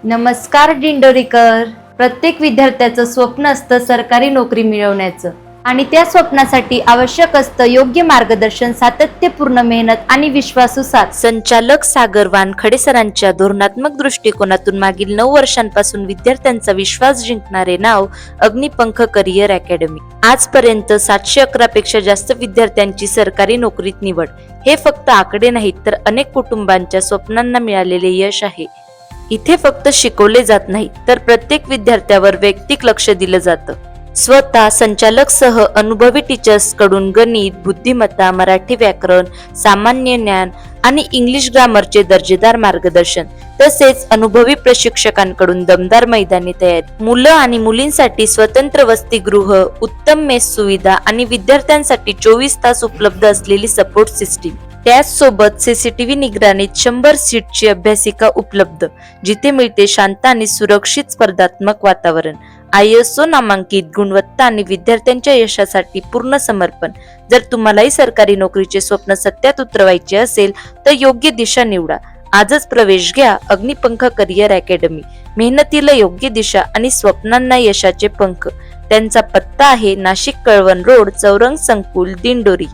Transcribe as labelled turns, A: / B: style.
A: नमस्कार दिंडोरीकर. प्रत्येक विद्यार्थ्याचं स्वप्न असतं सरकारी नोकरी मिळवण्याचं आणि त्या स्वप्नासाठी आवश्यक असतं योग्य मार्गदर्शन, सातत्यपूर्ण मेहनत आणि विश्वासू साथ.
B: संचालक सागर वानखडे सरांच्या धोरणात्मक दृष्टिकोनातून मागील 9 वर्षांपासून विद्यार्थ्यांचा विश्वास जिंकणारे नाव अग्निपंख करिअर अकॅडमी. आजपर्यंत 711 पेक्षा जास्त विद्यार्थ्यांची सरकारी नोकरीत निवड. हे फक्त आकडे नाहीत तर अनेक कुटुंबांच्या स्वप्नांना मिळालेले यश आहे. इथे फक्त शिकवले जात नाही तर प्रत्येक विद्यार्थ्यावर वैयक्तिक लक्ष दिलं जातं. स्वतः संचालक सह अनुभवी टीचर्स कडून गणित, बुद्धिमत्ता, मराठी व्याकरण, सामान्य ज्ञान आणि इंग्लिश ग्रामरचे दर्जेदार मार्गदर्शन, तसेच अनुभवी प्रशिक्षकांकडून दमदार मैदानी तयारी. मुलं आणि मुलींसाठी स्वतंत्र वसतिगृह, उत्तम मेस सुविधा आणि विद्यार्थ्यांसाठी 24 तास उपलब्ध असलेली सपोर्ट सिस्टीम. त्याचसोबत सीसीटीव्ही निगराणीत 100 सीटची अभ्यासिका उपलब्ध, जिथे मिळते शांत आणि सुरक्षित स्पर्धात्मक वातावरण. ISO नामांकित गुणवत्ता आणि विद्यार्थ्यांच्या यशासाठी पूर्ण समर्पण. जर तुम्हालाही सरकारी नोकरीचे स्वप्न सत्यात उतरवायचे असेल तर योग्य दिशा निवडा. आजच प्रवेश घ्या अग्निपंख करिअर अकॅडमी. मेहनतीला योग्य दिशा आणि स्वप्नांना यशाचे पंख. त्यांचा पत्ता आहे नाशिक कळवण रोड, चौरंग संकुल, दिंडोरी.